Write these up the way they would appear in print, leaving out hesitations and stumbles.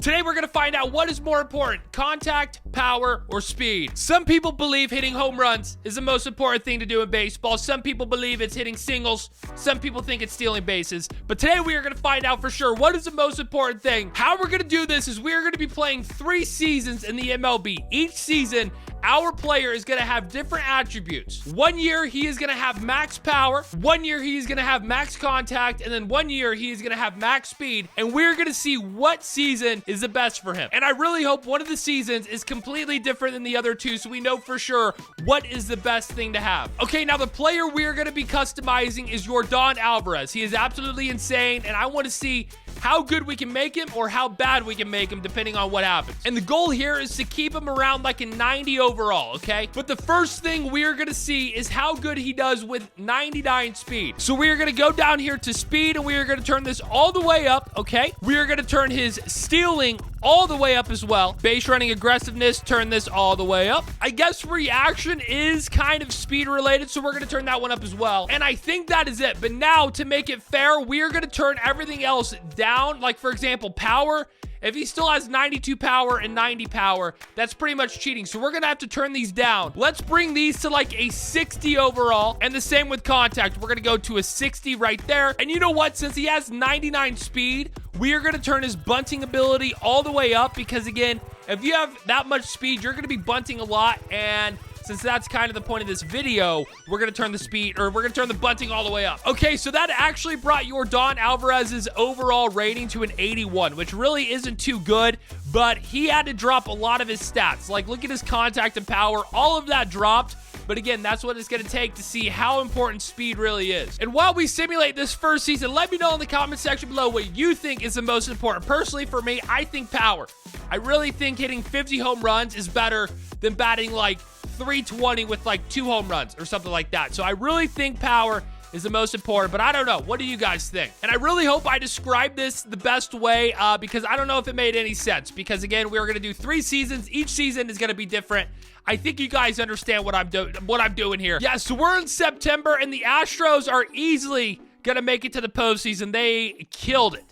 Today we're going to find out what is more important, contact, power, or speed. Some people believe hitting home runs is the most important thing to do in baseball. Some people believe it's hitting singles. Some people think it's stealing bases. But today we are going to find out for sure what is the most important thing. How we're going to do this is we are going to be playing 3 seasons in the MLB. Each season, our player is going to have different attributes. 1 year, he is going to have max power. 1 year, he is going to have max contact. And then 1 year, he is going to have max speed. And we're going to see what season is the best for him. And I really hope one of the seasons is completely different than the other two, so we know for sure what is the best thing to have. Okay, now the player we're going to be customizing is Yordan Alvarez. He is absolutely insane, and I want to see how good we can make him or how bad we can make him depending on what happens. And the goal here is to keep him around like a 90 overall, okay? But the first thing we're gonna see is how good he does with 99 speed. So we are gonna go down here to speed and we are gonna turn this all the way up, okay? We are gonna turn his stealing all the way up as well. Base running aggressiveness, turn this all the way up. I guess reaction is kind of speed related, so we're gonna turn that one up as well. And I think that is it. But now to make it fair, we are gonna turn everything else down. Like for example, power. If he still has 92 power and 90 power, that's pretty much cheating. So we're going to have to turn these down. Let's bring these to like a 60 overall. And the same with contact. We're going to go to a 60 right there. And you know what? Since he has 99 speed, we are going to turn his bunting ability all the way up. Because again, if you have that much speed, you're going to be bunting a lot. And since that's kind of the point of this video, we're going to turn the speed, or we're going to turn the bunting all the way up. Okay, so that actually brought Yordan Alvarez's overall rating to an 81, which really isn't too good, but he had to drop a lot of his stats. Like, look at his contact and power. All of that dropped. But again, that's what it's going to take to see how important speed really is. And while we simulate this first season, let me know in the comment section below what you think is the most important. Personally, for me, I think power. I really think hitting 50 home runs is better than batting like 320 with like 2 home runs or something like that. So I really think power is the most important, but I don't know. What do you guys think? And I really hope I described this the best way because I don't know if it made any sense. Because again, we're going to do 3 seasons. Each season is going to be different. I think you guys understand what I'm doing here. Yeah, so we're in September and the Astros are easily going to make it to the postseason. They killed it.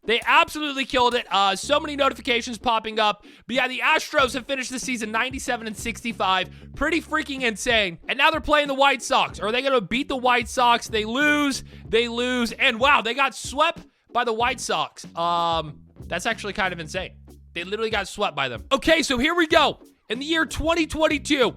They absolutely killed it. So many notifications popping up. But yeah, the Astros have finished the season 97-65. Pretty freaking insane. And now they're playing the White Sox. Are they going to beat the White Sox? They lose. And wow, they got swept by the White Sox. That's actually kind of insane. They literally got swept by them. Okay, so here we go. In the year 2022,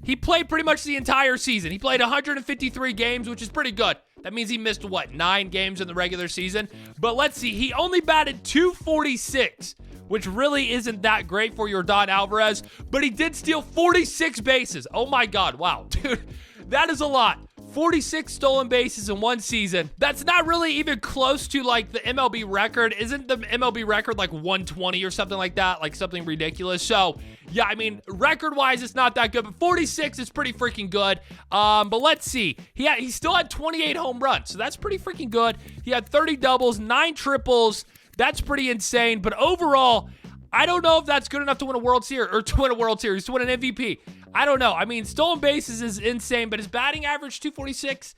he played pretty much the entire season. He played 153 games, which is pretty good. That means he missed, what, 9 games in the regular season? But let's see. He only batted .246, which really isn't that great for Yordan Alvarez. But he did steal 46 bases. Oh, my God. Wow. Dude, that is a lot. 46 stolen bases in 1 season. That's not really even close to like the MLB record. Isn't the MLB record like 120 or something like that? Like something ridiculous. So yeah, I mean, record-wise, it's not that good, but 46 is pretty freaking good. But let's see. He still had 28 home runs, so that's pretty freaking good. He had 30 doubles, 9 triples. That's pretty insane. But overall, I don't know if that's good enough to win a World Series, or to win a World Series, to win an MVP. I don't know. I mean, stolen bases is insane, but his batting average, 246,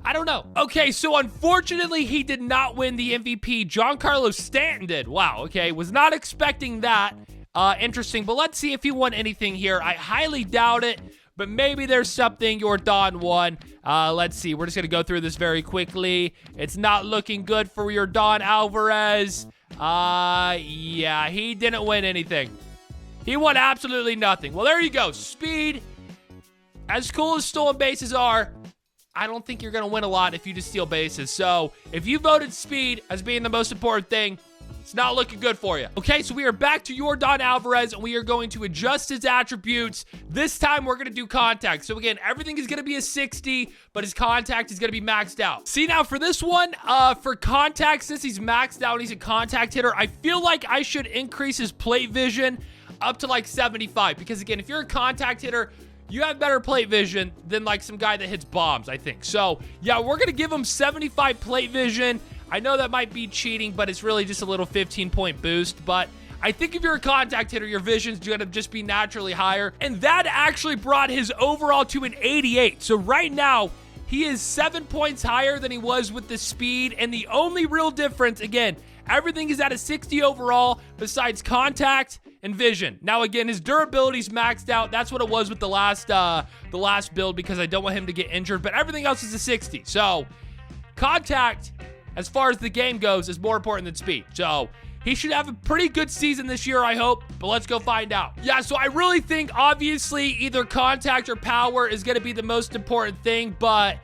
I don't know. Okay, so unfortunately, he did not win the MVP. Giancarlo Stanton did. Wow, okay. Was not expecting that. Interesting, but let's see if he won anything here. I highly doubt it, but maybe there's something Yordan won. Let's see. We're just going to go through this very quickly. It's not looking good for Yordan Alvarez. Yeah, he didn't win anything. He won absolutely nothing. Well, there you go. Speed. As cool as stolen bases are, I don't think you're going to win a lot if you just steal bases. So if you voted speed as being the most important thing, it's not looking good for you. Okay, so we are back to Yordan Alvarez, and we are going to adjust his attributes. This time, we're going to do contact. So again, everything is going to be a 60, but his contact is going to be maxed out. See, now for this one, for contact, since he's maxed out, he's a contact hitter, I feel like I should increase his plate vision up to like 75. Because again, if you're a contact hitter, you have better plate vision than like some guy that hits bombs, I think. So yeah, we're going to give him 75 plate vision. I know that might be cheating, but it's really just a little 15-point boost. But I think if you're a contact hitter, your vision's going to just be naturally higher. And that actually brought his overall to an 88. So right now, he is 7 points higher than he was with the speed. And the only real difference, again, Everything is at a 60 overall besides contact and vision. Now, again, his durability's maxed out. That's what it was with the last build because I don't want him to get injured, but everything else is a 60. So, contact, as far as the game goes, is more important than speed. So, he should have a pretty good season this year, I hope, but let's go find out. Yeah, so I really think, obviously, either contact or power is going to be the most important thing, but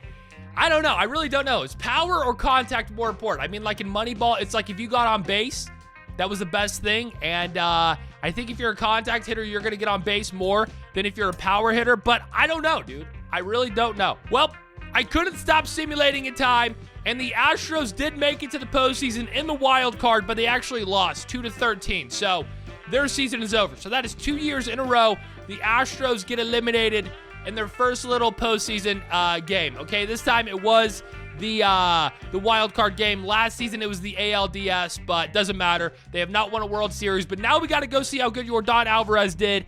I don't know. I really don't know. Is power or contact more important? I mean, like in Moneyball, it's like if you got on base, that was the best thing, and I think if you're a contact hitter, you're going to get on base more than if you're a power hitter, but I don't know, dude. I really don't know. Well, I couldn't stop simulating in time, and the Astros did make it to the postseason in the wild card, but they actually lost 2-13, so their season is over. So that is 2 years in a row the Astros get eliminated in their first little postseason game. Okay, this time it was the wild card game. Last season it was the ALDS, but doesn't matter. They have not won a World Series, but now we got to go see how good Yordan Alvarez did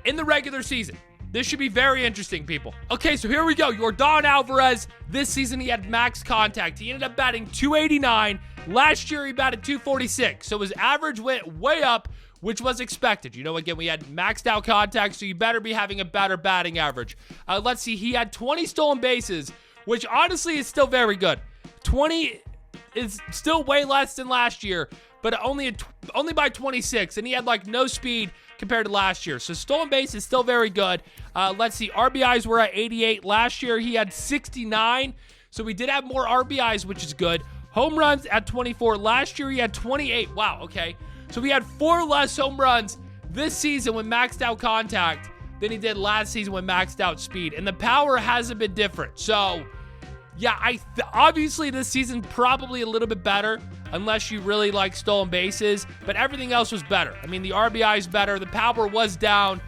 in the regular season. This should be very interesting, people. Okay, so here we go. Yordan Alvarez, this season he had max contact. He ended up batting .289. Last year he batted .246. So his average went way up, which was expected. You know, again, we had maxed out contact, so you better be having a better batting average. Let's see, he had 20 stolen bases, which honestly is still very good. 20 is still way less than last year, but only by 26, and he had like no speed compared to last year. So stolen base is still very good. Let's see, RBIs were at 88. Last year he had 69, so we did have more RBIs, which is good. Home runs at 24. Last year he had 28. Wow, okay. So we had 4 less home runs this season with maxed out contact than he did last season with maxed out speed. And the power hasn't been different. So, yeah, obviously this season probably a little bit better unless you really like stolen bases. But everything else was better. I mean, the RBI is better. The power was down,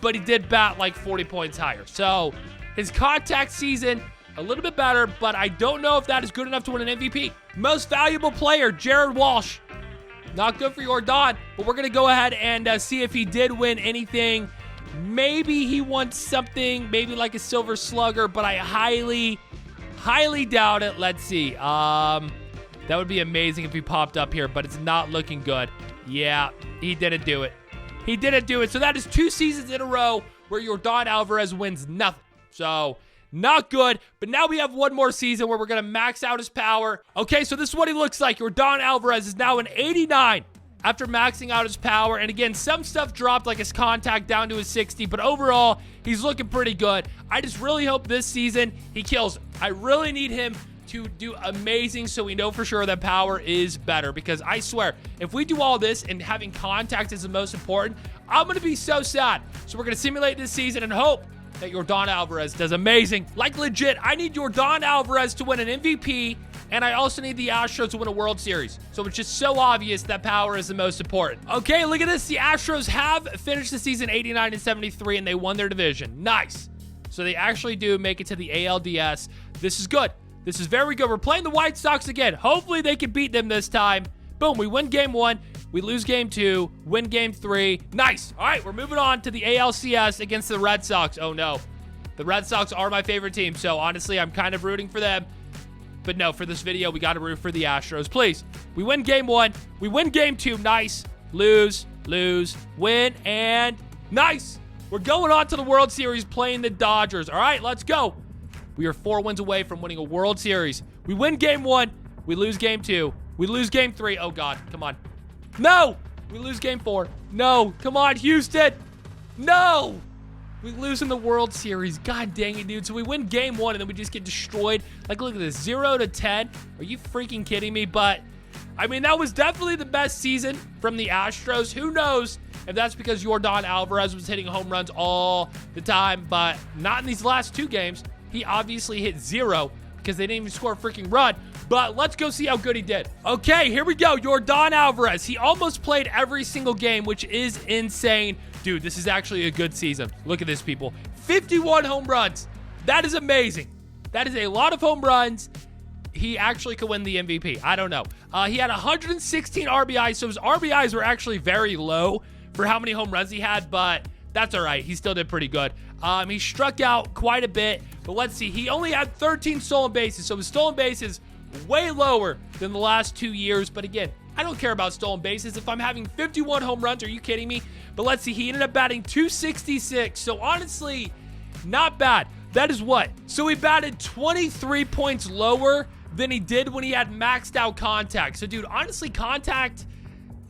but he did bat like 40 points higher. So his contact season, a little bit better, but I don't know if that is good enough to win an MVP. Most valuable player, Jared Walsh. Not good for Yordan, but we're going to go ahead and see if he did win anything. Maybe he won something, maybe like a Silver Slugger, but I highly doubt it. Let's see. That would be amazing if he popped up here, but it's not looking good. Yeah, he didn't do it. He didn't do it. So that is 2 seasons in a row where Yordan Alvarez wins nothing. So not good, but now we have one more season where we're going to max out his power. Okay, so this is what he looks like. Yordan Alvarez is now an 89 after maxing out his power. And again, some stuff dropped, like his contact down to his 60, but overall, he's looking pretty good. I just really hope this season he kills. I really need him to do amazing so we know for sure that power is better, because I swear, if we do all this and having contact is the most important, I'm going to be so sad. So we're going to simulate this season and hope that Yordan Alvarez does amazing. Like legit, I need Yordan Alvarez to win an MVP, and I also need the Astros to win a World Series. So it's just so obvious that power is the most important. Okay, look at this. The Astros have finished the season 89-73, and they won their division. Nice. So they actually do make it to the ALDS. This is good. This is very good. We're playing the White Sox again. Hopefully they can beat them this time. Boom, we win game 1. We lose game 2, win game 3. Nice. All right, we're moving on to the ALCS against the Red Sox. Oh, no. The Red Sox are my favorite team, so honestly, I'm kind of rooting for them. But no, for this video, we got to root for the Astros. Please. We win game 1. We win game 2. Nice. Lose, win, and nice. We're going on to the World Series playing the Dodgers. All right, let's go. We are 4 wins away from winning a World Series. We win game 1. We lose game 2. We lose game 3. Oh, God. Come on. No! We lose game 4. No! Come on, Houston! No! We lose in the World Series. God dang it, dude. So we win game 1, and then we just get destroyed. Like, look at this. 0-10. Are you freaking kidding me? But, I mean, that was definitely the best season from the Astros. Who knows if that's because Yordan Alvarez was hitting home runs all the time, but not in these last 2 games. He obviously hit 0 because they didn't even score a freaking run. But let's go see how good he did. Okay, here we go. Yordan Alvarez. He almost played every single game, which is insane. Dude, this is actually a good season. Look at this, people. 51 home runs. That is amazing. That is a lot of home runs. He actually could win the MVP. I don't know. He had 116 RBIs, so his RBIs were actually very low for how many home runs he had, but that's all right. He still did pretty good. He struck out quite a bit, but let's see. He only had 13 stolen bases, so his stolen bases way lower than the last 2 years, but again, I don't care about stolen bases. If I'm having 51 home runs, are you kidding me? But let's see, he ended up batting 266. So honestly, not bad. That is what? So he batted 23 points lower than he did when he had maxed out contact. So dude, honestly, contact,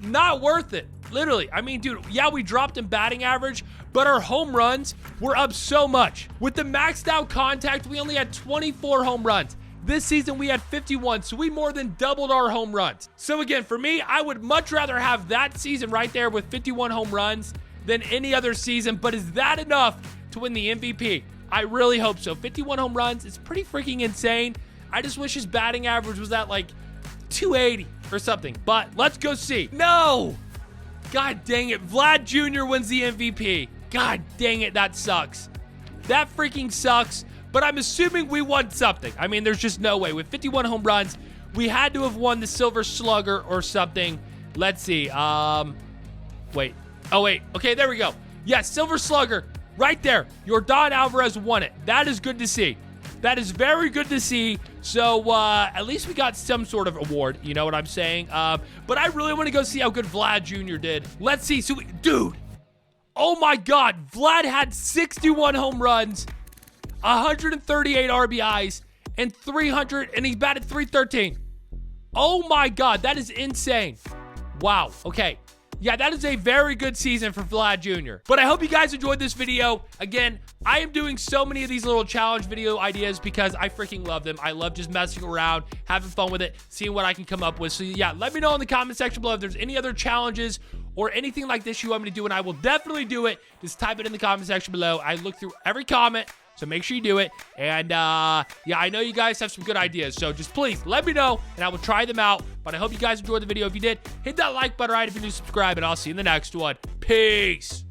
not worth it. Literally. I mean, dude, yeah, we dropped in batting average, but our home runs were up so much. With the maxed out contact, we only had 24 home runs. This season, we had 51, so we more than doubled our home runs. So again, for me, I would much rather have that season right there with 51 home runs than any other season, but is that enough to win the MVP? I really hope so. 51 home runs is pretty freaking insane. I just wish his batting average was at like 280 or something, but let's go see. No! God dang it, Vlad Jr. wins the MVP. God dang it, that sucks. That freaking sucks. But I'm assuming we won something. I mean, there's just no way. With 51 home runs, we had to have won the Silver Slugger or something. Let's see. Wait. Oh, wait. Okay, there we go. Yes, Silver Slugger. Right there. Yordan Alvarez won it. That is good to see. That is very good to see. So, at least we got some sort of award. You know what I'm saying? But I really want to go see how good Vlad Jr. did. Let's see. So, dude. Oh, my God. Vlad had 61 home runs. 138 RBIs and he batted 313. Oh my God, that is insane. Wow. Okay. Yeah, that is a very good season for Vlad Jr. But I hope you guys enjoyed this video. Again, I am doing so many of these little challenge video ideas because I freaking love them. I love just messing around, having fun with it, seeing what I can come up with. So yeah, let me know in the comment section below if there's any other challenges or anything like this you want me to do, and I will definitely do it. Just type it in the comment section below. I look through every comment, so make sure you do it. And yeah, I know you guys have some good ideas, so just please let me know and I will try them out. But I hope you guys enjoyed the video. If you did, hit that like button right if you're new, subscribe, and I'll see you in the next one. Peace.